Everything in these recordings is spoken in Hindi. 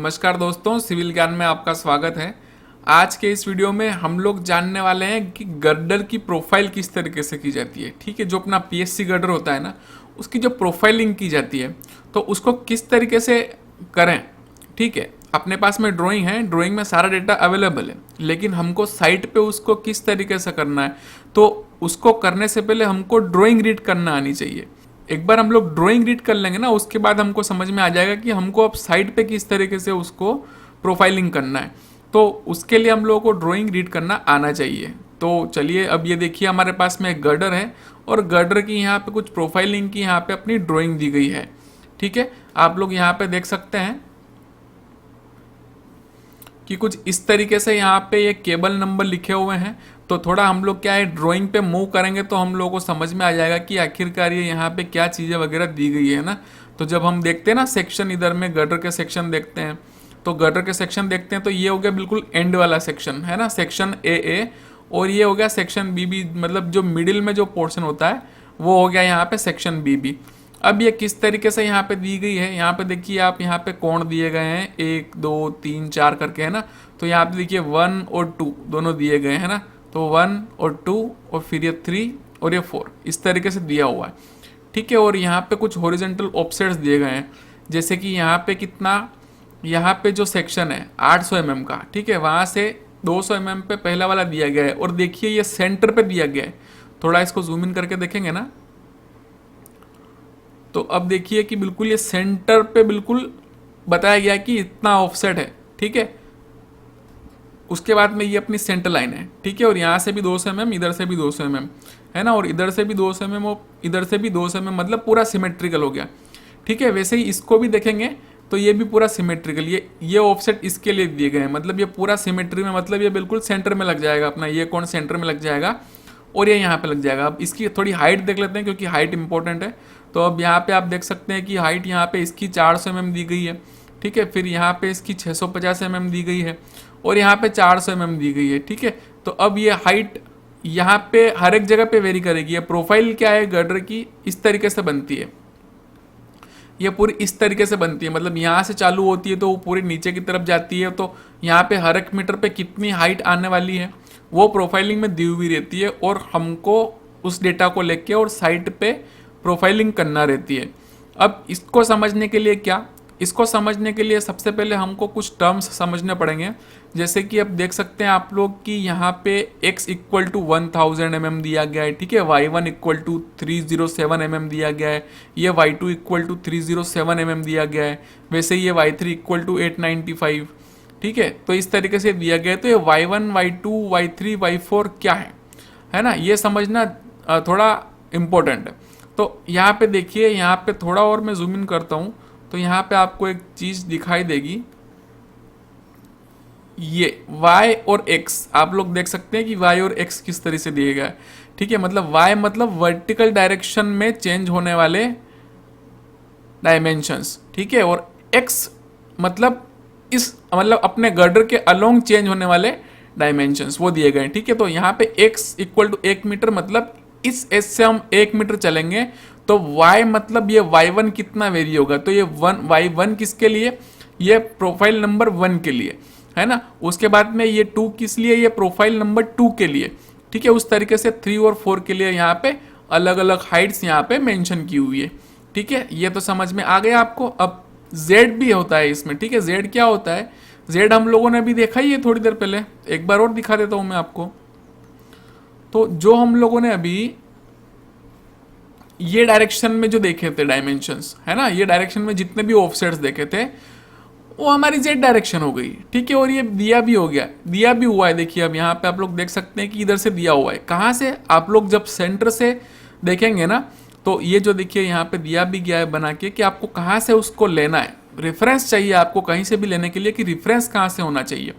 नमस्कार दोस्तों, सिविल ज्ञान में आपका स्वागत है। आज के इस वीडियो में हम लोग जानने वाले हैं कि गर्डर की प्रोफाइल किस तरीके से की जाती है। ठीक है, जो अपना पीएससी गर्डर होता है ना, उसकी जो प्रोफाइलिंग की जाती है तो उसको किस तरीके से करें। ठीक है, अपने पास में ड्राइंग है, ड्राइंग में सारा डेटा अवेलेबल है, लेकिन हमको साइट पे उसको किस तरीके से करना है, तो उसको करने से पहले हमको ड्राइंग रीड करना आनी चाहिए। एक बार हम लोग ड्राइंग रीड कर लेंगे ना, उसके बाद हमको समझ में आ जाएगा कि हमको अब साइट पे किस तरीके से उसको प्रोफाइलिंग करना है। तो उसके लिए हम लोगों को ड्राइंग रीड करना आना चाहिए। तो चलिए, अब ये देखिए हमारे पास में एक गर्डर है और गर्डर की यहाँ पे कुछ प्रोफाइलिंग की यहाँ पे अपनी ड्राइंग दी गई है। ठीक है, आप लोग यहाँ पे देख सकते हैं कि कुछ इस तरीके से यहाँ पे ये केबल नंबर लिखे हुए हैं। तो थोड़ा हम लोग क्या है, ड्राइंग पे मूव करेंगे तो हम लोगों को समझ में आ जाएगा कि आखिरकार ये यहाँ पे क्या चीज़ें वगैरह दी गई है ना। तो जब हम देखते हैं ना सेक्शन, इधर में गर्डर के सेक्शन देखते हैं, तो गर्डर के सेक्शन देखते हैं तो ये हो गया बिल्कुल एंड वाला सेक्शन है ना, सेक्शन ए, और ये हो गया सेक्शन बी, मतलब जो मिडिल में जो पोर्शन होता है वो हो गया यहाँ पे सेक्शन बी। अब ये किस तरीके से यहाँ पे दी गई है, यहाँ पे देखिए आप, यहाँ पे कोण दिए गए हैं 1 2 3 4 करके है ना। तो यहाँ पे देखिए 1 और 2 दोनों दिए गए हैं ना। तो 1 और 2 और फिर ये 3 और ये 4 इस तरीके से दिया हुआ है। ठीक है, और यहाँ पे कुछ हॉरिजॉन्टल ऑफसेट्स दिए गए हैं, जैसे कि यहाँ पे कितना, यहाँ पे जो सेक्शन है 800 mm का, ठीक है, वहाँ से 200 mm पे पहला वाला दिया गया है। और देखिए ये सेंटर पे दिया गया है। थोड़ा इसको जूम इन करके देखेंगे ना, तो अब देखिए कि बिल्कुल ये सेंटर पे बिल्कुल बताया गया कि इतना ऑफसेट है। ठीक है, उसके बाद में ये अपनी सेंटर लाइन है। ठीक है, और यहाँ से भी 200 mm, इधर से भी 200 mm है ना, और इधर से भी 200 mm और इधर से भी 200 mm, मतलब पूरा सिमेट्रिकल हो गया। ठीक है, वैसे ही इसको भी देखेंगे तो ये भी पूरा सिमेट्रिकल, ये ऑफसेट इसके लिए दिए गए हैं, मतलब ये पूरा सिमेट्री में, मतलब ये बिल्कुल सेंटर में लग जाएगा अपना, ये कौन सेंटर में लग जाएगा और ये यहाँ पे लग जाएगा। अब इसकी थोड़ी हाइट देख लेते हैं क्योंकि हाइट इंपॉर्टेंट है। तो अब यहाँ पे आप देख सकते हैं कि हाइट यहाँ पे इसकी 400 mm दी गई है। ठीक है, फिर यहाँ पे इसकी 650 mm दी गई है और यहाँ पे 400 mm दी गई है। ठीक है, तो अब ये हाइट यहाँ पे हर एक जगह पे वेरी करेगी। ये प्रोफाइल क्या है गर्डर की, इस तरीके से बनती है, ये पूरी इस तरीके से बनती है, मतलब यहाँ से चालू होती है तो वो पूरी नीचे की तरफ जाती है। तो यहाँ पे हर एक मीटर पे कितनी हाइट आने वाली है वो प्रोफाइलिंग में दी हुई रहती है, और हमको उस डेटा को लेके और साइट पे प्रोफाइलिंग करना रहती है। अब इसको समझने के लिए क्या, इसको समझने के लिए सबसे पहले हमको कुछ टर्म्स समझने पड़ेंगे। जैसे कि अब देख सकते हैं आप लोग कि यहाँ पे x इक्वल टू 1000 mm दिया गया है। ठीक है, y1 इक्वल टू 307 mm दिया गया है, ये y2 इक्वल टू 307 mm दिया गया है, वैसे ये y3 इक्वल टू 895। ठीक है, तो इस तरीके से दिया गया है। तो ये y1 y2 y3 y4 क्या है ना, ये समझना थोड़ा इम्पोर्टेंट है। तो यहाँ पे देखिए, यहाँ पे थोड़ा और मैं जूम इन करता हूँ तो यहाँ पे आपको एक चीज दिखाई देगी, ये y और x आप लोग देख सकते हैं कि y और x किस तरह से दिए गया है। ठीक है, मतलब y मतलब वर्टिकल डायरेक्शन में चेंज होने वाले डायमेंशंस। ठीक है, और x मतलब इस, मतलब अपने गर्डर के अलोंग चेंज होने वाले डायमेंशंस वो दिए गए। ठीक है, तो यहाँ पे x इक्वल टू 1 मीटर, मतलब इस एज से हम 1 मीटर चलेंगे तो y मतलब ये y1 कितना वेरी होगा, तो ये y1 किसके लिए, ये प्रोफाइल नंबर 1 के लिए है ना। उसके बाद में ये 2 किस लिए, ये प्रोफाइल नंबर 2 के लिए। ठीक है, उस तरीके से 3 और 4 के लिए यहाँ पे अलग अलग हाइट्स यहाँ पे मेंशन की हुई है। ठीक है, ये तो समझ में आ गया आपको। अब z भी होता है इसमें। ठीक है, z क्या होता है, z हम लोगों ने भी देखा ही है थोड़ी देर पहले, एक बार और दिखा देता हूं मैं आपको। तो जो हम लोगों ने अभी ये डायरेक्शन में जो देखे थे डायमेंशंस है ना, ये डायरेक्शन में जितने भी ऑफसेट्स देखे थे वो हमारी जेड डायरेक्शन हो गई। ठीक है, और ये दिया भी हो गया, दिया भी हुआ है। देखिए अब यहाँ पे आप लोग देख सकते हैं कि इधर से दिया हुआ है, कहाँ से, आप लोग जब सेंटर से देखेंगे ना तो ये जो देखिए यहाँ पे दिया भी गया है बना के कि आपको कहाँ से उसको लेना है, रेफरेंस चाहिए आपको कहीं से भी लेने के लिए कि रेफरेंस कहाँ से होना चाहिए।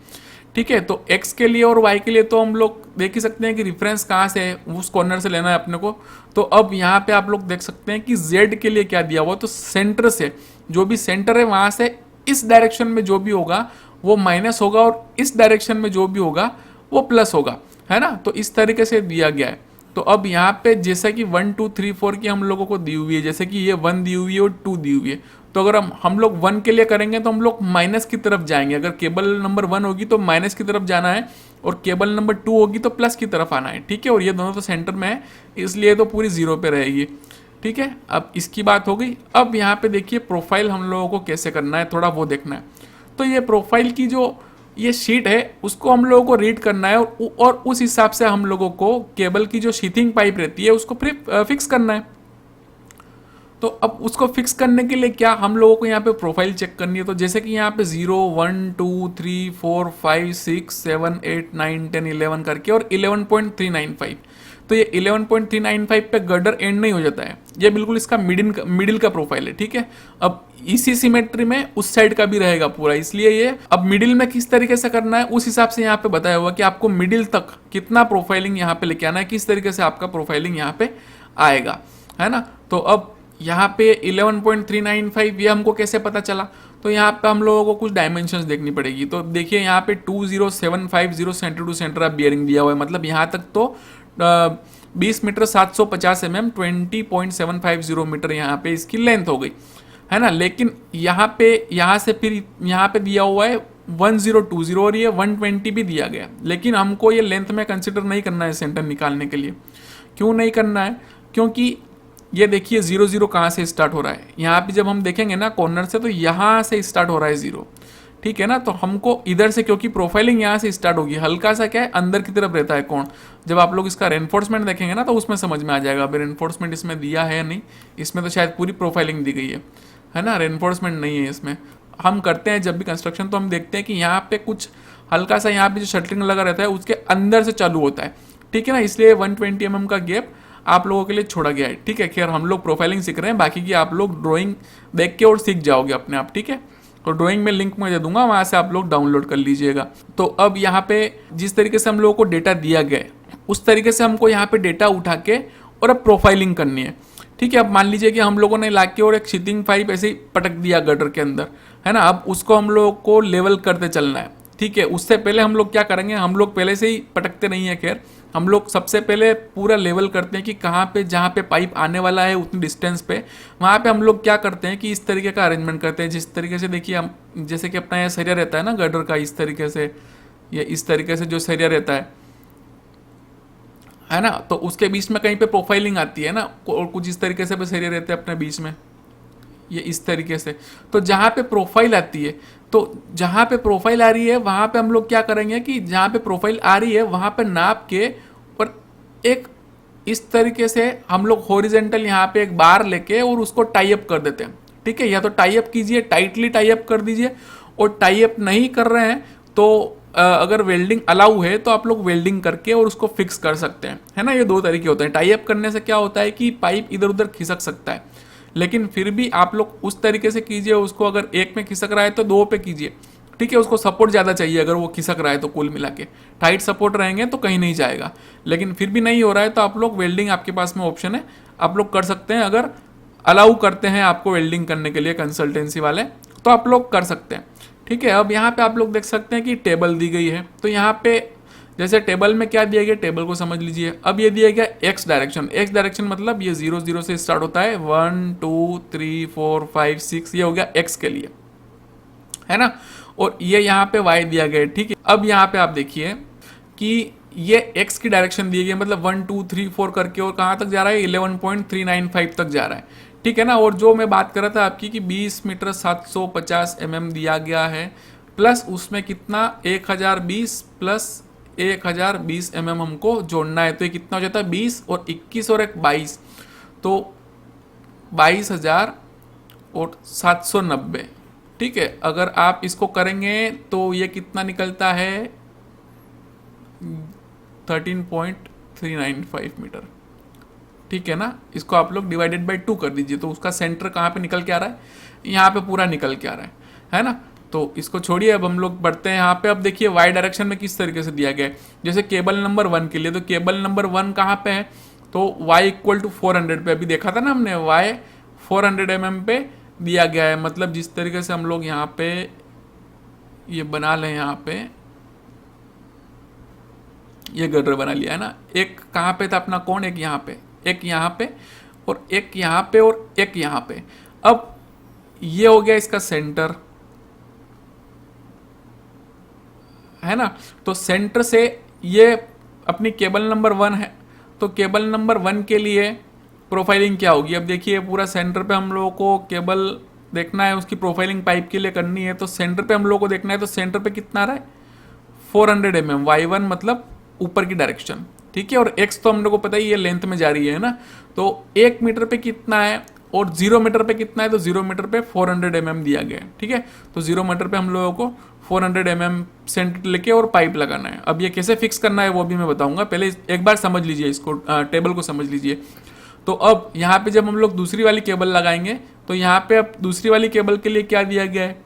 ठीक है, तो x के लिए और y के लिए तो हम लोग देख ही सकते हैं कि रेफरेंस कहाँ से है, उस कॉर्नर से लेना है अपने को। तो अब यहाँ पे आप लोग देख सकते हैं कि z के लिए क्या दिया हुआ, तो सेंटर से, जो भी सेंटर है वहाँ से इस डायरेक्शन में जो भी होगा वो माइनस होगा और इस डायरेक्शन में जो भी होगा वो प्लस होगा, है ना। तो इस तरीके से दिया गया है। तो अब यहाँ पे जैसा कि 1 2 3 4 की हम लोगों को दी हुई है, जैसे कि ये 1 दी हुई है और 2 दी हुई है, तो अगर हम लोग 1 के लिए करेंगे तो हम लोग माइनस की तरफ जाएंगे। अगर केबल नंबर 1 होगी तो माइनस की तरफ जाना है, और केबल नंबर 2 होगी तो प्लस की तरफ आना है, ठीक है। और ये दोनों तो सेंटर में है, इसलिए तो पूरी 0 पे रहेगी, ठीक है। अब इसकी बात हो गई। अब यहाँ पे देखिए प्रोफाइल हम लोगों को कैसे करना है, थोड़ा वो देखना है। तो ये प्रोफाइल की जो ये शीट है उसको हम लोगों को रीड करना है, और उस हिसाब से हम लोगों को केबल की जो शीथिंग पाइप रहती है उसको फिर फिक्स करना है। तो अब उसको फिक्स करने के लिए क्या हम लोगों को यहाँ पे प्रोफाइल चेक करनी है। तो जैसे कि यहाँ पे 0 1 2 3 4 5 6 7 8 9 10 11 करके और 11.395, तो ये 11.395 पे गर्डर एंड नहीं हो जाता है, ये बिल्कुल इसका मिडिल का प्रोफाइल है, ठीक है। अब इसी सिमेट्री में उस साइड का भी रहेगा पूरा, इसलिए ये अब मिडिल में किस तरीके से करना है उस हिसाब से यहाँ पे बताया हुआ कि आपको मिडिल तक कितना प्रोफाइलिंग यहाँ पे लेके आना है, किस तरीके से आपका प्रोफाइलिंग यहाँ पे आएगा, है ना। तो अब यहाँ पे 11.395 ये हमको कैसे पता चला। तो यहाँ पे हम लोगों को कुछ डायमेंशंस देखनी पड़ेगी। तो देखिए यहाँ पे 20750 centre to centre of bearing दिया हुआ है, मतलब यहाँ तक तो 20 मीटर 750 mm 20.750 मीटर यहाँ पे इसकी लेंथ हो गई, है ना। लेकिन यहाँ पे यहाँ से फिर यहाँ पे दिया हुआ है 1020 और ये 120 भी दिया गया, लेकिन हमको ये लेंथ में कंसिडर नहीं करना है सेंटर निकालने के लिए। क्यों नहीं करना है, क्योंकि ये देखिए 0 कहाँ से स्टार्ट हो रहा है। यहाँ पे जब हम देखेंगे ना कॉर्नर से, तो यहाँ से स्टार्ट हो रहा है 0, ठीक है ना। तो हमको इधर से, क्योंकि प्रोफाइलिंग यहाँ से स्टार्ट होगी, हल्का सा क्या है अंदर की तरफ रहता है कोण। जब आप लोग इसका रेनफोर्समेंट देखेंगे ना तो उसमें समझ में आ जाएगा। अभी रेनफोर्समेंट इसमें दिया है या नहीं, इसमें तो शायद पूरी प्रोफाइलिंग दी गई है ना, रेनफोर्समेंट नहीं है इसमें। हम करते हैं जब भी कंस्ट्रक्शन तो हम देखते हैं कि यहाँ पे कुछ हल्का सा यहाँ पे जो शटरिंग लगा रहता है उसके अंदर से चालू होता है, ठीक है ना। इसलिए 120 mm का गैप आप लोगों के लिए छोड़ा गया है, ठीक है। खैर हम लोग प्रोफाइलिंग सीख रहे हैं, बाकी की आप लोग ड्राइंग देख के और सीख जाओगे अपने आप, ठीक है। तो ड्राइंग में लिंक मैं दे दूंगा, वहां से आप लोग डाउनलोड कर लीजिएगा। तो अब यहाँ पे जिस तरीके से हम लोगों को डेटा दिया गया है उस तरीके से हमको यहाँ पे डेटा उठा के और अब प्रोफाइलिंग करनी है, ठीक है। अब मान लीजिए कि हम लोगों ने ला के और एक शीथिंग पाइप ऐसे ही पटक दिया गटर के अंदर, है ना। अब उसको हम लोगों को लेवल करते चलना है, ठीक है। उससे पहले हम लोग क्या करेंगे, हम लोग पहले से ही पटकते नहीं है, खैर हम लोग सबसे पहले पूरा लेवल करते हैं कि कहाँ पे जहाँ पे पाइप आने वाला है उतनी डिस्टेंस पे, वहाँ पे हम लोग क्या करते हैं कि इस तरीके का अरेंजमेंट करते हैं। जिस तरीके से देखिए हम, जैसे कि अपना यह सरिया रहता है ना गटर का, इस तरीके से, ये इस तरीके से जो सरिया रहता है ना, तो उसके बीच में कहीं पे प्रोफाइलिंग आती है ना, और कुछ इस तरीके से सरिया रहते हैं अपने बीच में, ये इस तरीके से। तो जहाँ पे प्रोफाइल आती है, तो जहाँ पे प्रोफाइल आ रही है वहाँ पे हम लोग क्या करेंगे कि जहाँ पे प्रोफाइल आ रही है वहाँ पे नाप के और एक इस तरीके से हम लोग हॉरिजेंटल यहाँ पे एक बार लेके और उसको टाई अप कर देते हैं, ठीक है। या तो टाई अप कीजिए, टाइटली टाई अप कर दीजिए, और टाई अप नहीं कर रहे हैं तो अगर वेल्डिंग अलाउ है तो आप लोग वेल्डिंग करके और उसको फिक्स कर सकते हैं, है ना। ये दो तरीके होते हैं। टाई अप करने से क्या होता है कि पाइप इधर उधर खिसक सकता है, लेकिन फिर भी आप लोग उस तरीके से कीजिए उसको, अगर एक में खिसक रहा है तो 2 पे कीजिए, ठीक है। उसको सपोर्ट ज़्यादा चाहिए अगर वो खिसक रहा है तो, कुल मिला के टाइट सपोर्ट रहेंगे तो कहीं नहीं जाएगा। लेकिन फिर भी नहीं हो रहा है तो आप लोग वेल्डिंग, आपके पास में ऑप्शन है, आप लोग कर सकते हैं। अगर अलाउ करते हैं आपको वेल्डिंग करने के लिए कंसल्टेंसी वाले, तो आप लोग कर सकते हैं, ठीक है। अब यहाँ पे आप लोग देख सकते हैं कि टेबल दी गई है। तो यहाँ पे जैसे टेबल में क्या दिया गया, टेबल को समझ लीजिए। अब ये दिया गया एक्स डायरेक्शन, एक्स डायरेक्शन मतलब ये 0 से स्टार्ट होता है, 1 2 3 4 5 6, ये हो गया एक्स के लिए, है ना। और ये यहाँ पे वाई दिया गया है, ठीक है। अब यहाँ पे आप देखिए कि ये एक्स की डायरेक्शन दी गई है, मतलब 1 2 3 4 करके, और कहाँ तक जा रहा है 11.395 तक जा रहा है, ठीक है ना। और जो मैं बात कर रहा था आपकी कि 20 मीटर 750 mm दिया गया है, प्लस उसमें कितना 1020 प्लस 1020 mm हमको जोड़ना है। तो ये कितना हो जाता है 20 और 21 और एक 22, तो 22,790, ठीक है। अगर आप इसको करेंगे तो ये कितना निकलता है 13.395 मीटर, ठीक है ना। इसको आप लोग डिवाइडेड बाई 2 कर दीजिए, तो उसका सेंटर कहाँ पे निकल के आ रहा है, यहाँ पे पूरा निकल के आ रहा है ना। तो इसको छोड़िए, अब हम लोग बढ़ते हैं यहाँ पे। अब देखिए वाई डायरेक्शन में किस तरीके से दिया गया है। जैसे केबल नंबर 1 के लिए, तो केबल नंबर 1 कहाँ पे है, तो वाई इक्वल टू 400 पे, अभी देखा था ना हमने, वाई 400 mm पे दिया गया है। मतलब जिस तरीके से हम लोग यहाँ पे ये बना लें, यहाँ पे ये गटर बना लिया है ना, एक कहाँ पे था अपना कोण, एक यहाँ पे, एक यहाँ पे, और एक यहाँ पे, और एक यहाँ पे। अब ये हो गया इसका सेंटर, है ना। तो सेंटर से ये अपनी केबल नंबर 1 है, तो केबल नंबर 1 के लिए प्रोफाइलिंग क्या होगी। अब देखिए पूरा सेंटर पे हम लोगों को केबल देखना है, उसकी प्रोफाइलिंग पाइप के लिए करनी है, तो सेंटर पे हम लोगों को देखना है, तो सेंटर पे कितना आ रहा है 400 mm, y1 मतलब ऊपर की डायरेक्शन, ठीक है। और x तो हम लोग को पता ही ये लेंथ में जा रही है ना, तो 1 मीटर पे कितना है और 0 मीटर पे कितना है, तो 0 मीटर पे 400 mm दिया गया है, ठीक है। तो 0 मीटर पे हम लोगों को 400 mm सेंटर लेके और पाइप लगाना है। अब ये कैसे फिक्स करना है वो भी मैं बताऊंगा, पहले एक बार समझ लीजिए इसको, टेबल को समझ लीजिए। तो अब यहाँ पे जब हम लोग दूसरी वाली केबल लगाएंगे, तो यहाँ पे अब दूसरी वाली केबल के लिए क्या दिया गया है,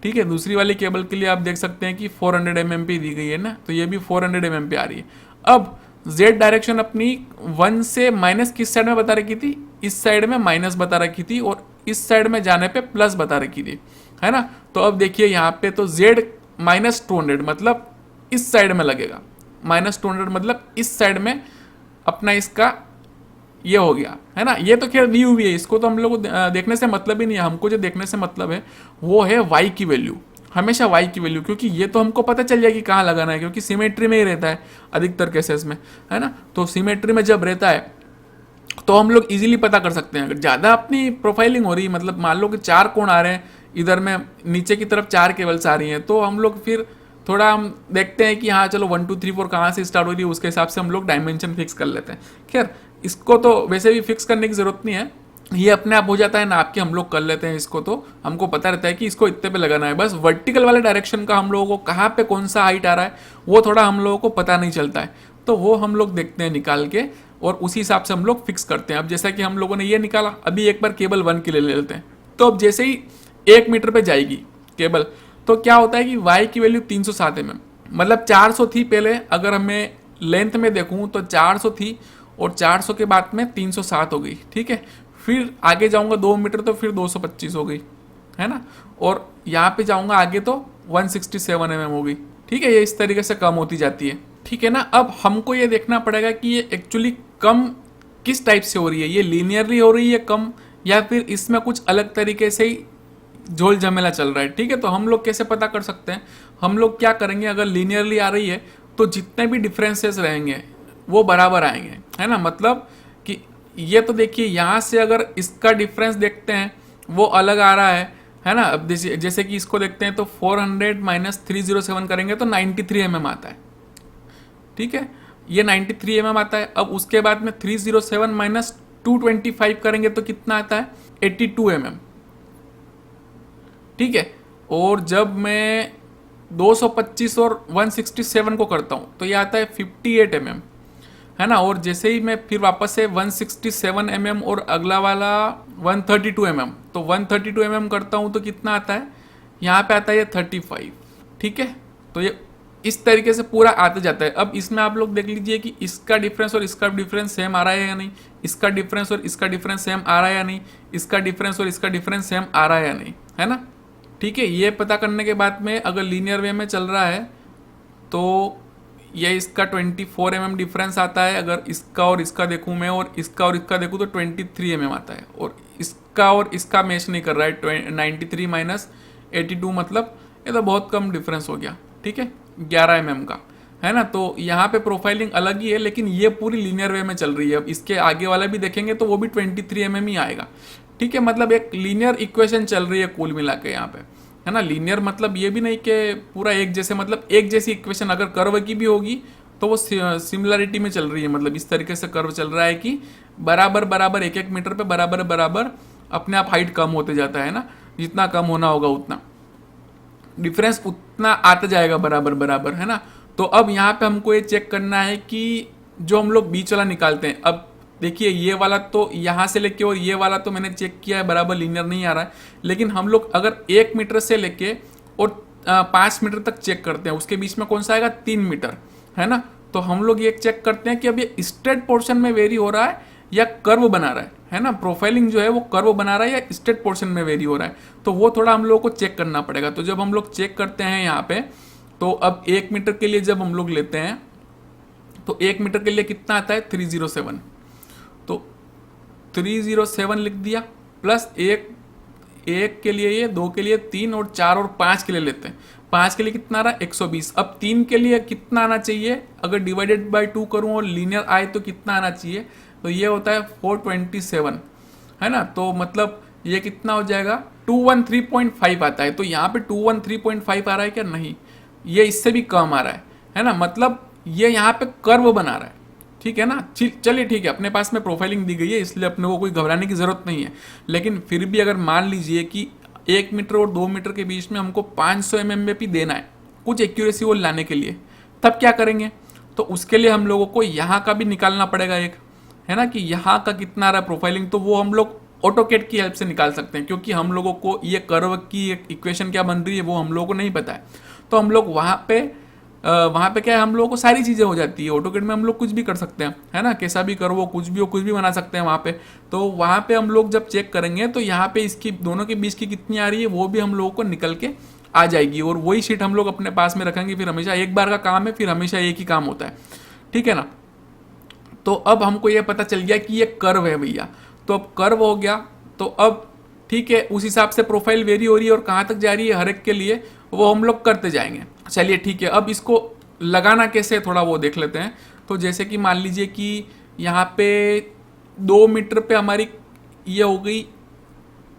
ठीक है। दूसरी वाली केबल के लिए आप देख सकते हैं कि 400 mm पे दी गई है ना, तो ये भी 400 mm पे आ रही है। अब z डायरेक्शन अपनी 1 से माइनस किस साइड में बता रखी थी, इस साइड में माइनस बता रखी थी, और इस साइड में जाने पे प्लस बता रखी थी, है ना। तो अब देखिए यहाँ पे तो z -200 मतलब इस साइड में लगेगा, -200 मतलब इस साइड में अपना इसका ये हो गया, है ना। ये तो खैर दी हुई है, इसको तो हम लोग को देखने से मतलब ही नहीं है, हमको जो देखने से मतलब है वो है y की वैल्यू, हमेशा y की वैल्यू, क्योंकि ये तो हमको पता चल जाएगी कहाँ लगाना है, क्योंकि सिमेट्री में ही रहता है अधिकतर केसेस में, है ना। तो सिमेट्री में जब रहता है तो हम लोग इजीली पता कर सकते हैं। अगर ज़्यादा अपनी प्रोफाइलिंग हो रही है, मतलब मान लो कि 4 कोण आ रहे हैं, इधर में नीचे की तरफ 4 केबल्स आ रही हैं, तो हम लोग फिर थोड़ा हम देखते हैं कि हाँ चलो 1 2 3 4 कहाँ से स्टार्ट हो रही है, उसके हिसाब से हम लोग डायमेंशन फिक्स कर लेते हैं। खैर इसको तो वैसे भी फिक्स करने की ज़रूरत नहीं है, ये अपने आप हो जाता है नाप के हम लोग कर लेते हैं इसको, तो हमको पता रहता है कि इसको इतने पे लगाना है। बस वर्टिकल वाले डायरेक्शन का हम लोगों को कहाँ पे कौन सा हाइट आ रहा है वो थोड़ा हम लोगों को पता नहीं चलता है, तो वो हम लोग देखते हैं निकाल के और उसी हिसाब से हम लोग फिक्स करते हैं। अब जैसा कि हम लोगों ने ये निकाला, अभी एक बार केबल 1 के लिए ले लेते हैं। तो अब जैसे ही 1 मीटर पे जाएगी केबल, तो क्या होता है कि y की वैल्यू 307 mm, मतलब 400 थी पहले, अगर हमें लेंथ में देखूं तो 400 थी, और 400 के बाद में 307 हो गई, ठीक है। फिर आगे जाऊंगा 2 मीटर तो फिर 225 हो गई, है ना। और यहाँ पे जाऊंगा आगे तो 167 mm हो गई, ठीक है। ये इस तरीके से कम होती जाती है, ठीक है ना। अब हमको ये देखना पड़ेगा कि ये एक्चुअली कम किस टाइप से हो रही है, ये लीनियरली हो रही है कम, या फिर इसमें कुछ अलग तरीके से ही झोल झमेला चल रहा है, ठीक है। तो हम लोग कैसे पता कर सकते हैं, हम लोग क्या करेंगे, अगर लीनियरली आ रही है तो जितने भी डिफरेंसेस रहेंगे वो बराबर आएंगे, है ना। मतलब कि ये तो देखिए यहाँ से अगर इसका डिफरेंस देखते हैं वो अलग आ रहा है ना। अब जैसे कि इसको देखते हैं तो 400 माइनस 307 करेंगे तो 93 mm आता है, ठीक है। ये 93 mm आता है। अब उसके बाद में 307 माइनस 225 करेंगे तो कितना आता है 82 mm, ठीक है। और जब मैं 225 और 167 को करता हूँ तो ये आता है 58 mm, है ना। और जैसे ही मैं फिर वापस से 167 mm और अगला वाला 132 mm, तो 132 mm करता हूँ तो कितना आता है, यहाँ पे आता है ये 35, ठीक है। तो ये इस तरीके से पूरा आते जाता है। अब इसमें आप लोग देख लीजिए कि इसका डिफरेंस और इसका डिफरेंस सेम आ रहा है या नहीं, इसका डिफरेंस और इसका डिफरेंस सेम आ रहा है या नहीं, इसका डिफरेंस और इसका डिफरेंस सेम आ रहा है या नहीं, है ना, ठीक है। ये पता करने के बाद में अगर लीनियर वे में चल रहा है तो ये इसका 24 mm डिफरेंस आता है, अगर इसका और इसका देखूँ मैं और इसका और इसका देखूँ तो 23 mm आता है, और इसका मैच नहीं कर रहा है 93 माइनस 82, मतलब ये तो बहुत कम डिफरेंस हो गया, ठीक है, 11 mm का, है ना। तो यहाँ पे प्रोफाइलिंग अलग ही है, लेकिन ये पूरी लीनियर वे में चल रही है। अब इसके आगे वाला भी देखेंगे तो वो भी 23 mm ही आएगा, ठीक है। मतलब एक लीनियर इक्वेशन चल रही है कुल मिला के यहाँ पे, है ना। लीनियर मतलब ये भी नहीं कि पूरा एक जैसे, मतलब एक जैसी इक्वेशन अगर कर्व की भी होगी तो वो सिमिलरिटी में चल रही है, मतलब इस तरीके से कर्व चल रहा है कि बराबर बराबर 1 मीटर पे बराबर बराबर अपने आप हाइट कम होते जाता है ना, जितना कम होना होगा उतना डिफरेंस उतना आता जाएगा बराबर बराबर, है ना। तो अब यहाँ पे हमको ये चेक करना है कि जो हम लोग बीच वाला निकालते हैं, अब देखिए ये वाला तो यहाँ से लेके और ये वाला तो मैंने चेक किया है बराबर लीनियर नहीं आ रहा है, लेकिन हम लोग अगर 1 मीटर से लेके और 5 मीटर तक चेक करते हैं, उसके बीच में कौन सा आएगा 3 मीटर, है ना। तो हम लोग ये चेक करते हैं कि अब ये स्ट्रेट पोर्शन में वेरी हो रहा है या कर्व बना रहा है ना। प्रोफाइलिंग जो है वो कर्व बना रहा है या स्ट्रेट पोर्शन में वेरी हो रहा है, तो वो थोड़ा हम लोग को चेक करना पड़ेगा। तो जब हम लोग चेक करते हैं यहाँ पे, तो अब 1 मीटर के लिए जब हम लोग लेते हैं तो 1 मीटर के लिए कितना आता है 307, तो 307 लिख दिया प्लस 1 के लिए ये, 2 के लिए 3 और 4 और 5 के लिए लेते हैं। 5 के लिए कितना आ रहा है 120। अब 3 के लिए कितना आना चाहिए, अगर डिवाइडेड बाय 2 करूँ और लीनियर आए तो कितना आना चाहिए, तो ये होता है 427, है ना। तो मतलब ये कितना हो जाएगा 213.5 आता है। तो यहाँ पे 213.5 आ रहा है क्या, नहीं, ये इससे भी कम आ रहा है ना। मतलब ये यहाँ पे कर्व बना रहा है, ठीक है ना। चलिए ठीक है, अपने पास में प्रोफाइलिंग दी गई है इसलिए अपने को कोई घबराने की जरूरत नहीं है। लेकिन फिर भी अगर मान लीजिए कि 1 मीटर और 2 मीटर के बीच में हमको 500 mm देना है कुछ एक्यूरेसी वो लाने के लिए, तब क्या करेंगे, तो उसके लिए हम लोगों को यहाँ का भी निकालना पड़ेगा एक, है ना, कि यहाँ का कितना आ रहा है प्रोफाइलिंग। तो वो हम लोग ऑटोकेट की हेल्प से निकाल सकते हैं, क्योंकि हम लोगों को ये कर्व की इक्वेशन क्या बन रही है वो हम लोगों को नहीं पता है। तो हम लोग वहाँ पे क्या है, हम लोगों को सारी चीज़ें हो जाती है। ऑटोकेट में हम लोग कुछ भी कर सकते हैं, है ना, कैसा भी कर्व हो, कुछ भी हो, कुछ भी बना सकते हैं वहाँ पे। तो वहाँ पे हम लोग जब चेक करेंगे तो यहाँ पे इसकी दोनों के बीच की कितनी आ रही है वो भी हम लोगों को निकल के आ जाएगी। और वही शीट हम लोग अपने पास में रखेंगे। फिर हमेशा एक बार का काम है, फिर हमेशा एक ही काम होता है, ठीक है ना। तो अब हमको ये पता चल गया कि ये कर्व है भैया। तो अब कर्व हो गया, तो अब ठीक है, उस हिसाब से प्रोफाइल वेरी हो रही है और कहाँ तक जा रही है हर एक के लिए वो हम लोग करते जाएंगे। चलिए ठीक है, अब इसको लगाना कैसे थोड़ा वो देख लेते हैं। तो जैसे कि मान लीजिए कि यहाँ पे 2 मीटर पे हमारी ये हो गई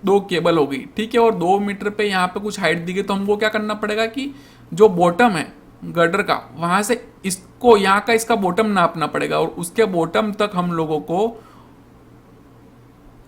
2 केबल हो गई, ठीक है, और 2 मीटर पे यहाँ पे कुछ हाइट दी गई। तो हमको क्या करना पड़ेगा कि जो बॉटम है गर्डर का, वहाँ से इसको यहाँ का इसका बॉटम नापना पड़ेगा और उसके बॉटम तक हम लोगों को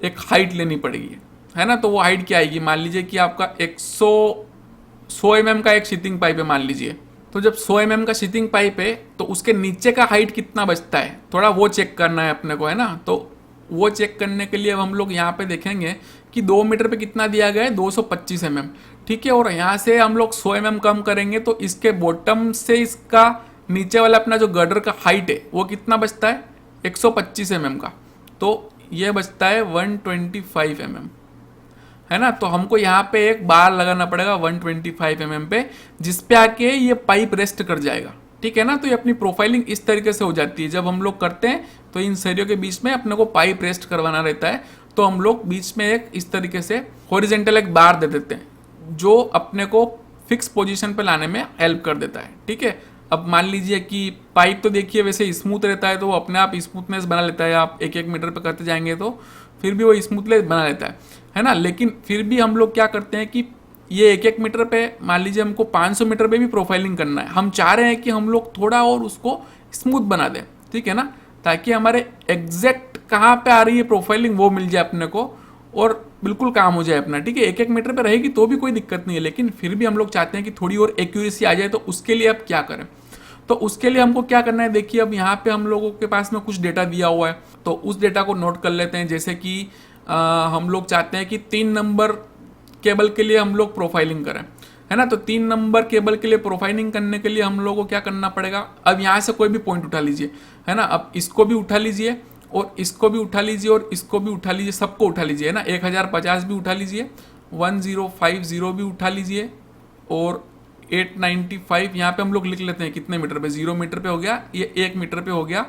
एक हाइट लेनी पड़ेगी, है ना। तो वो हाइट क्या आएगी, मान लीजिए कि आपका 100 mm का एक शीथिंग पाइप है मान लीजिए। तो जब 100 mm का शीथिंग पाइप है तो उसके नीचे का हाइट कितना बचता है, थोड़ा वो चेक करना है अपने को, है ना। तो वो चेक करने के लिए अब हम लोग यहाँ पे देखेंगे कि 2 मीटर पे कितना दिया गया है 225 mm, ठीक है। और यहाँ से हम लोग 100 mm कम करेंगे तो इसके बॉटम से इसका नीचे वाला अपना जो गर्डर का हाइट है वो कितना बचता है 125 mm का। तो ये बचता है 125 mm, है ना। तो हमको यहाँ पे एक बार लगाना पड़ेगा 125 mm पे, जिस पे आके ये पाइप रेस्ट कर जाएगा, ठीक है ना। तो ये अपनी प्रोफाइलिंग इस तरीके से हो जाती है। जब हम लोग करते हैं तो इन सरियों के बीच में अपने को पाइप रेस्ट करवाना रहता है। तो हम लोग बीच में एक इस तरीके से हॉरिजेंटल एक बार दे देते हैं जो अपने को फिक्स पोजीशन पे लाने में हेल्प कर देता है, ठीक है। अब मान लीजिए कि पाइप तो देखिए वैसे स्मूथ रहता है तो वो अपने आप स्मूथनेस बना लेता है। आप 1-1 मीटर पे करते जाएंगे तो फिर भी वो स्मूथनेस बना लेता है ना। लेकिन फिर भी हम लोग क्या करते हैं कि ये 1-1 मीटर पे मान लीजिए हमको 500 मीटर पे भी प्रोफाइलिंग करना है। हम चाह रहे हैं कि हम लोग थोड़ा और उसको स्मूथ बना दें, ठीक है ना, ताकि हमारे एग्जैक्ट कहाँ पे आ रही है प्रोफाइलिंग वो मिल जाए अपने को और बिल्कुल काम हो जाए अपना, ठीक है। 1-1 मीटर पे रहेगी तो भी कोई दिक्कत नहीं है, लेकिन फिर भी हम लोग चाहते हैं कि थोड़ी और एक्यूरेसी आ जाए। तो उसके लिए अब क्या करें, तो उसके लिए हमको क्या करना है, देखिए अब यहाँ पे हम लोगों के पास में कुछ डेटा दिया हुआ है तो उस डेटा को नोट कर लेते हैं। जैसे कि हम लोग चाहते हैं कि 3 नंबर केबल के लिए हम लोग प्रोफाइलिंग करें, है ना। तो 3 नंबर केबल के लिए प्रोफाइलिंग करने के लिए हम लोगों को क्या करना पड़ेगा, अब यहाँ से कोई भी पॉइंट उठा लीजिए, है ना। अब इसको भी उठा लीजिए और इसको भी उठा लीजिए और इसको भी उठा लीजिए, सबको उठा लीजिए, है ना। 1050 भी उठा लीजिए, 1050 भी उठा लीजिए और 895 यहाँ पे हम लोग लिख लेते हैं कितने मीटर पे, 0 मीटर पे हो गया, ये 1 मीटर पे हो गया,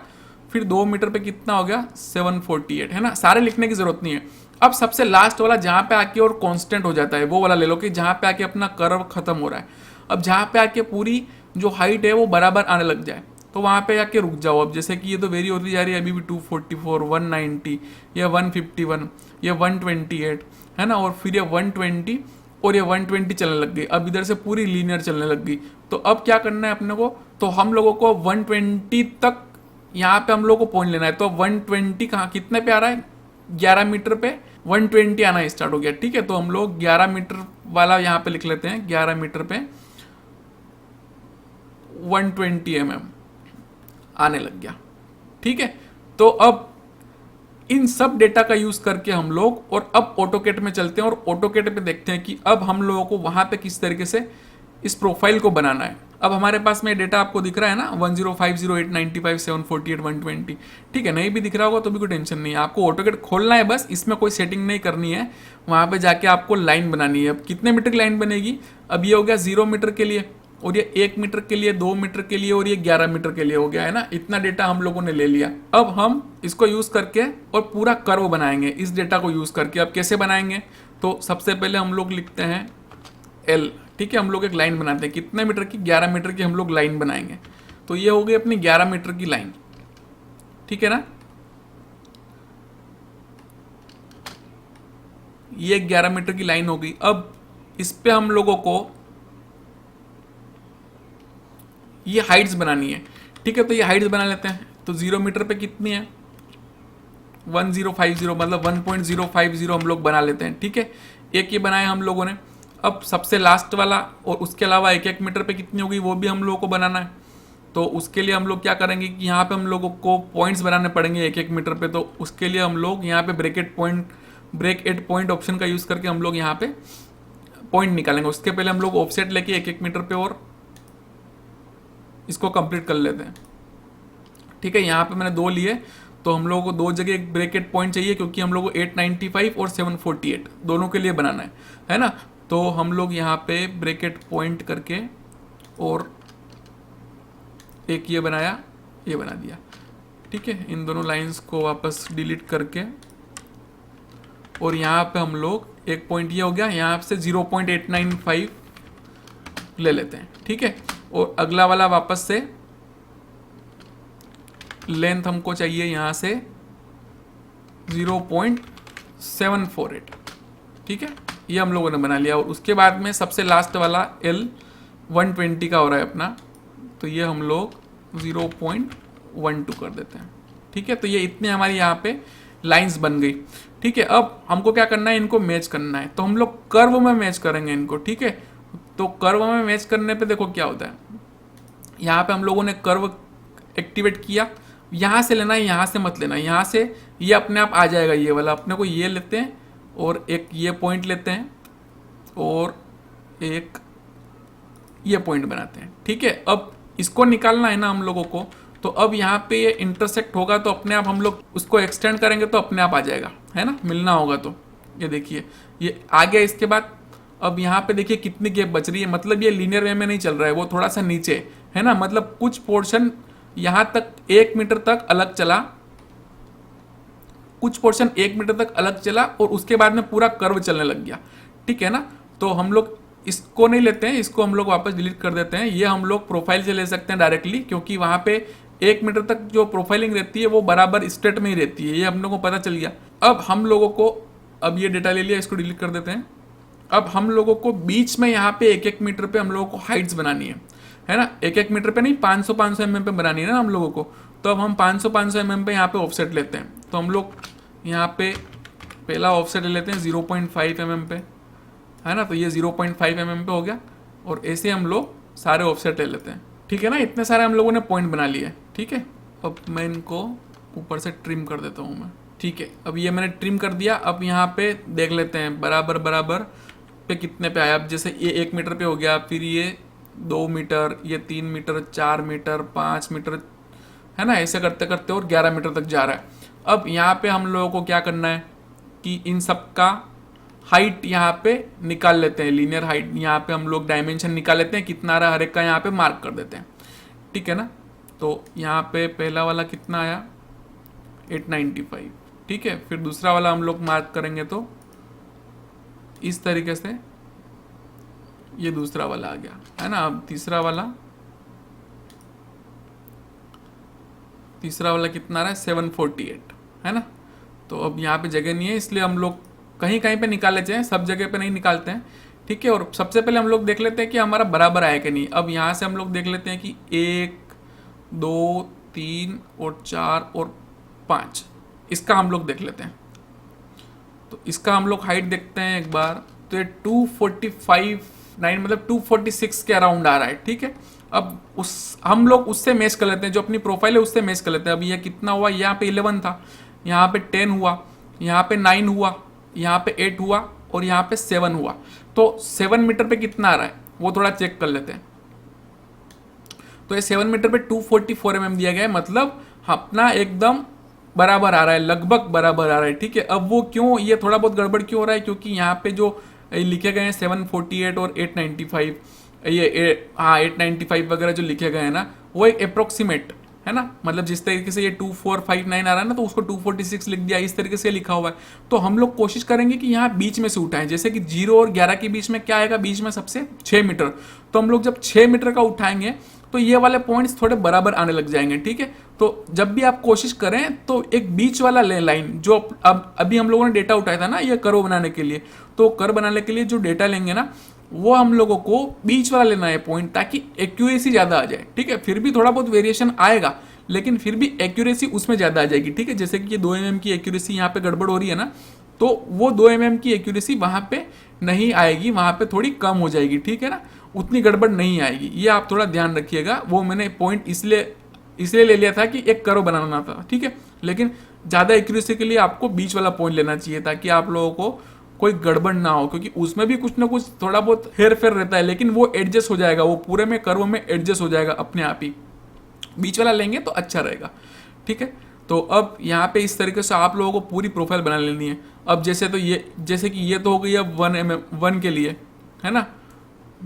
फिर 2 मीटर पे कितना हो गया 748, है ना। सारे लिखने की जरूरत नहीं है। अब सबसे लास्ट वाला जहाँ पे आके और कांस्टेंट हो जाता है वो वाला ले लो कि जहाँ पे आके अपना कर्व खत्म हो रहा है। अब जहाँ पे आके पूरी जो हाइट है वो बराबर आने लग जाए तो वहाँ पे आके रुक जाओ। अब जैसे कि ये तो वेरी होती जा रही है, अभी भी 244, 190, या 151, या 128, है ना, और फिर ये 120 और ये 120 चलने लग गई। अब इधर से पूरी लीनियर चलने लग गई। तो अब क्या करना है अपने को, तो हम लोगों को 120 तक यहाँ पे हम लोग को पहुँच लेना है। तो 120 कहाँ कितने पे आ रहा है, 11 मीटर पे 120 आना स्टार्ट हो गया, ठीक है। तो हम लोग 11 मीटर वाला यहाँ पे लिख लेते हैं, 11 मीटर पे 120 mm आने लग गया, ठीक है। तो अब इन सब डेटा का यूज करके हम लोग और अब ऑटोकेट में चलते हैं और ऑटोकेट पे देखते हैं कि अब हम लोगों को वहां पे किस तरीके से इस प्रोफाइल को बनाना है। अब हमारे पास में डेटा आपको दिख रहा है ना, 1050, 895, 748, 120, ठीक है। नहीं भी दिख रहा होगा तो भी कोई टेंशन नहीं है, आपको ऑटोकेट खोलना है बस, इसमें कोई सेटिंग नहीं करनी है। वहां पे जाके आपको लाइन बनानी है। अब कितने मीटर की लाइन बनेगी, अब ये हो गया 0 मीटर के लिए और ये 1 मीटर के लिए, 2 मीटर के लिए और ये 11 मीटर के लिए हो गया है ना। इतना डेटा हम लोगों ने ले लिया। अब हम इसको यूज़ करके और पूरा कर्व बनाएंगे इस डेटा को यूज़ करके। अब कैसे बनाएंगे, तो सबसे पहले हम लोग लिखते हैं L, ठीक है। हम लोग एक लाइन बनाते हैं, कितने मीटर की, 11 मीटर की हम लोग लाइन बनाएंगे। तो ये हो गई अपनी 11 मीटर की लाइन, ठीक है ना। ये 11 मीटर की लाइन हो गई। अब इस पे हम लोगों को ये हाइट्स बनानी है, ठीक है। तो ये हाइट्स बना लेते हैं। तो 0 मीटर पे कितनी है, 1050, मतलब 1.050 हम लोग बना लेते हैं, ठीक है। एक ये बनाया हम लोगों ने। अब सबसे लास्ट वाला और उसके अलावा 1-1 मीटर पे कितनी होगी वो भी हम लोगों को बनाना है। तो उसके लिए हम लोग क्या करेंगे कि यहाँ पे हम लोगों को पॉइंट्स बनाने पड़ेंगे 1-1 मीटर पे। तो उसके लिए हम लोग यहाँ पे ब्रेक एट पॉइंट ऑप्शन का यूज़ करके हम लोग यहाँ पे पॉइंट निकालेंगे। उसके पहले हम लोग ऑफसेट लेके 1-1 मीटर पे और इसको कंप्लीट कर लेते हैं, ठीक है। यहाँ पे मैंने 2 लिए, तो हम लोगों को 2 जगह एक ब्रेकेट पॉइंट चाहिए, क्योंकि हम लोग को 895 और 748 दोनों के लिए बनाना है ना। तो हम लोग यहाँ पे ब्रेकेट पॉइंट करके और एक ये बनाया, ये बना दिया, ठीक है। इन दोनों लाइंस को वापस डिलीट करके और यहाँ पे हम लोग एक पॉइंट ये हो गया, यहाँ से 0.895 ले लेते हैं, ठीक है। और अगला वाला वापस से लेंथ हमको चाहिए यहाँ से 0.748, ठीक है। ये हम लोगों ने बना लिया। और उसके बाद में सबसे लास्ट वाला L 120 का हो रहा है अपना, तो ये हम लोग 0.12 कर देते हैं, ठीक है। तो ये इतने हमारी यहाँ पे लाइंस बन गई, ठीक है। अब हमको क्या करना है, इनको मैच करना है। तो हम लोग कर्व में मैच करेंगे इनको, ठीक है। तो कर्व में मैच करने पे देखो क्या होता है, यहाँ पे हम लोगों ने कर्व एक्टिवेट किया। यहाँ से लेना है, यहाँ से मत लेना। यहाँ से ये अपने आप आ जाएगा, ये वाला। अपने को ये लेते हैं और एक ये पॉइंट लेते हैं और एक ये पॉइंट बनाते हैं, ठीक है। अब इसको निकालना है ना हम लोगों को। तो अब यहाँ पे ये इंटरसेक्ट होगा, तो अपने आप हम लोग उसको एक्सटेंड करेंगे तो अपने आप आ जाएगा, है ना। मिलना होगा तो ये देखिए ये आ गया। इसके बाद अब यहाँ पे देखिए कितनी गैप बच रही है, मतलब ये लीनियर वे में नहीं चल रहा है, वो थोड़ा सा नीचे है ना। मतलब कुछ पोर्शन यहाँ तक 1 मीटर तक अलग चला, कुछ पोर्शन 1 मीटर तक अलग चला और उसके बाद में पूरा कर्व चलने लग गया, ठीक है ना। तो हम लोग इसको नहीं लेते हैं, इसको हम लोग वापस डिलीट कर देते हैं। ये हम लोग प्रोफाइल से ले सकते हैं डायरेक्टली, क्योंकि वहाँ पे 1 मीटर तक जो प्रोफाइलिंग रहती है वो बराबर स्ट्रेट में ही रहती है, ये हम लोग को पता चल गया। अब हम लोगों को, अब ये डेटा ले लिया, इसको डिलीट कर देते हैं। अब हम लोगों को बीच में यहाँ पे 1-1 मीटर पे हम लोगों को हाइट्स बनानी है ना। 1-1 मीटर पे नहीं, 500-500 mm पे बनानी है ना हम लोगों को। तो अब हम 500-500 mm पे यहाँ पे ऑफसेट लेते हैं। तो हम लोग यहाँ पे पहला ऑफसेट ले लेते हैं 0.5 mm पे, है ना। तो ये 0.5 mm पे हो गया और ऐसे हम लोग सारे ऑफसेट ले लेते हैं, ठीक है ना। इतने सारे हम लोगों ने पॉइंट बना लिए, ठीक है। अब मैं इनको ऊपर से ट्रिम कर देता हूँ मैं, ठीक है। अब ये मैंने ट्रिम कर दिया। अब यहाँ पे देख लेते हैं बराबर बराबर पे कितने पे आया। अब जैसे ये 1 मीटर पे हो गया, फिर ये 2 मीटर, ये 3 मीटर, 4 मीटर, 5 मीटर, है ना। ऐसे करते करते और 11 मीटर तक जा रहा है। अब यहाँ पे हम लोगों को क्या करना है कि इन सब का हाइट यहाँ पे निकाल लेते हैं, लीनियर हाइट। यहाँ पे हम लोग डायमेंशन निकाल लेते हैं, कितना आ रहा है हर एक का यहाँ पे मार्क कर देते हैं, ठीक है ना। तो यहाँ पे पहला वाला कितना आया, 895, ठीक है। फिर दूसरा वाला हम लोग मार्क करेंगे तो इस तरीके से ये दूसरा वाला आ गया, है ना। अब तीसरा वाला कितना आ रहा है, 748, है ना। तो अब यहाँ पे जगह नहीं है, इसलिए हम लोग कहीं कहीं पे निकाल लेते हैं, सब जगह पे नहीं निकालते हैं, ठीक है। और सबसे पहले हम लोग देख लेते हैं कि हमारा बराबर आया कि नहीं। अब यहाँ से हम लोग देख लेते हैं कि 1, 2, 3 और 4 और 5, इसका हम लोग देख लेते हैं। तो इसका हम लोग हाइट देखते हैं एक बार। तो ये 245.9 मतलब 246 के अराउंड आ रहा है, ठीक है। अब हम लोग उससे मैच कर लेते हैं, जो अपनी प्रोफाइल है उससे मैच कर लेते हैं। अब ये कितना हुआ, यहाँ पे 11 था, यहाँ पे 10 हुआ, यहाँ पे 9 हुआ, यहाँ पे 8 हुआ और यहाँ पे 7 हुआ। तो 7 मीटर पे कितना आ रहा है वो थोड़ा चेक कर लेते हैं। तो ये 7 मीटर पे 244 mm दिया गया है, मतलब अपना एकदम बराबर आ रहा है, लगभग बराबर आ रहा है, ठीक है। अब वो क्यों, ये थोड़ा बहुत गड़बड़ क्यों हो रहा है, क्योंकि यहाँ पे जो लिखे गए हैं 748 और 895, हाँ 895 वगैरह जो लिखे गए हैं ना, वो एक अप्रोक्सीमेट है ना, मतलब जिस तरीके से ये 2459 आ रहा है ना, तो उसको 246 लिख दिया, इस तरीके से लिखा हुआ है। तो हम लोग कोशिश करेंगे कि यहाँ बीच में से उठाएं, जैसे कि 0 और 11 के बीच में क्या आएगा, बीच में सबसे 6 मीटर। तो हम लोग जब 6 मीटर का उठाएंगे तो ये वाले पॉइंट्स थोड़े बराबर आने लग जाएंगे, ठीक है। तो जब भी आप कोशिश करें तो एक बीच वाला लाइन जो अब अभी हम लोगों ने डेटा उठाया था ना ये कर्व बनाने के लिए, तो कर्व बनाने के लिए जो डेटा लेंगे ना, वो हम लोगों को बीच वाला लेना है पॉइंट, ताकि एक्यूरेसी ज़्यादा आ जाए, ठीक है। फिर भी थोड़ा बहुत वेरिएशन आएगा, लेकिन फिर भी एक्यूरेसी उसमें ज़्यादा आ जाएगी, ठीक है। जैसे कि ये 2 mm की एक्यूरेसी यहाँ पे गड़बड़ हो रही है ना, तो वो 2 mm की एक्यूरेसी वहाँ पे नहीं आएगी, वहाँ पे थोड़ी कम हो जाएगी, ठीक है ना, उतनी गड़बड़ नहीं आएगी। ये आप थोड़ा ध्यान रखिएगा। वो मैंने पॉइंट इसलिए ले लिया था कि एक कर्व बनाना था, ठीक है, लेकिन ज़्यादा एक्यूरेसी के लिए आपको बीच वाला पॉइंट लेना चाहिए, ताकि आप लोगों को कोई गड़बड़ ना हो, क्योंकि उसमें भी कुछ ना कुछ थोड़ा बहुत हेर फेर रहता है, लेकिन वो एडजस्ट हो जाएगा, वो पूरे में कर्व में एडजस्ट हो जाएगा अपने आप ही। बीच वाला लेंगे तो अच्छा रहेगा, ठीक है। तो अब यहाँ पे इस तरीके से आप लोगों को पूरी प्रोफाइल बना लेनी है। अब जैसे कि ये तो हो गई अब 1 के लिए, है ना,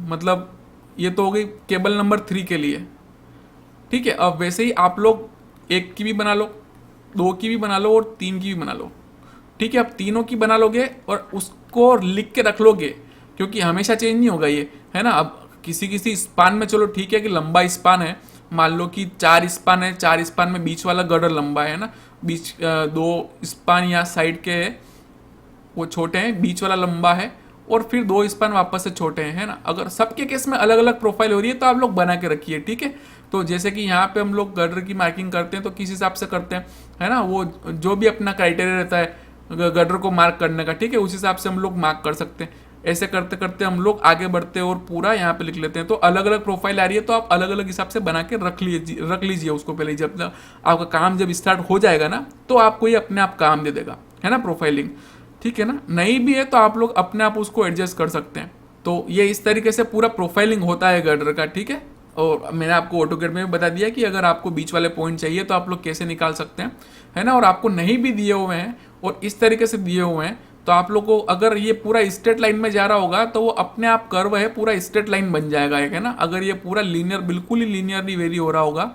मतलब ये तो हो गई केबल नंबर 3 के लिए, ठीक है। अब वैसे ही आप लोग 1 की भी बना लो, 2 की भी बना लो और 3 की भी बना लो, ठीक है। अब तीनों की बना लोगे और उसको लिख के रख लोगे, क्योंकि हमेशा चेंज नहीं होगा ये, है ना। अब किसी स्पान में चलो ठीक है कि लंबा स्पान है, मान लो कि 4 स्पान है, 4 स्पान में बीच वाला गर्डर लंबा है ना, बीच 2 स्पान या साइड के वो छोटे हैं, बीच वाला लंबा है, और फिर 2 स्पान वापस से छोटे हैं, है ना। अगर सबके केस में अलग अलग प्रोफाइल हो रही है तो आप लोग बना के रखिए, ठीक है। तो जैसे कि यहाँ पे हम लोग गर्डर की मार्किंग करते हैं तो किस हिसाब से करते हैं, है ना, वो जो भी अपना क्राइटेरिया रहता है गर्डर को मार्क करने का, ठीक है, उस हिसाब से हम लोग मार्क कर सकते हैं। ऐसे करते करते हम लोग आगे बढ़ते हैं और पूरा यहाँ पे लिख लेते हैं। तो अलग अलग प्रोफाइल आ रही है तो आप अलग अलग हिसाब से बना के रख लीजिए उसको पहले। जब आपका काम जब स्टार्ट हो जाएगा ना, तो आपको ये अपने आप काम दे देगा, है ना, प्रोफाइलिंग, ठीक है ना। नहीं भी है तो आप लोग अपने आप उसको एडजस्ट कर सकते हैं। तो ये इस तरीके से पूरा प्रोफाइलिंग होता है गर्डर का, ठीक है। और मैंने आपको ऑटोकैड में भी बता दिया कि अगर आपको बीच वाले पॉइंट चाहिए तो आप लोग कैसे निकाल सकते हैं, है ना। और आपको नहीं भी दिए हुए हैं और इस तरीके से दिए हुए हैं, तो आप लोग को अगर ये पूरा स्ट्रेट लाइन में जा रहा होगा तो वो अपने आप कर्व है पूरा स्ट्रेट लाइन बन जाएगा एक, है ना। अगर ये पूरा लीनियर, बिल्कुल ही लीनियरली वेरी हो रहा होगा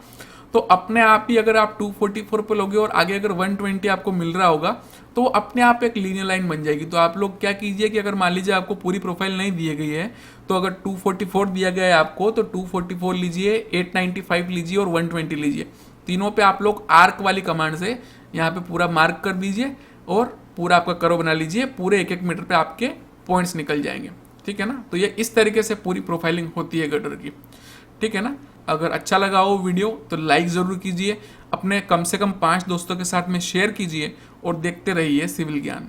तो अपने आप ही, अगर आप 244 पे लोगे और आगे अगर 120 आपको मिल रहा होगा तो वो अपने आप एक लीनियर लाइन बन जाएगी। तो आप लोग क्या कीजिए कि अगर मान लीजिए आपको पूरी प्रोफाइल नहीं दी गई है, तो अगर 244 दिया गया है आपको तो 244 लीजिए, 895 लीजिए और 120 लीजिए। तीनों पे आप लोग आर्क वाली कमांड से यहाँ पे पूरा मार्क कर दीजिए और पूरा आपका कर्व बना लीजिए, पूरे 1-1 मीटर पे आपके पॉइंट्स निकल जाएंगे, ठीक है ना। तो ये इस तरीके से पूरी प्रोफाइलिंग होती है गर्डर की, ठीक है ना। अगर अच्छा लगा हो वीडियो तो लाइक ज़रूर कीजिए, अपने कम से कम 5 दोस्तों के साथ में शेयर कीजिए और देखते रहिए सिविल ज्ञान।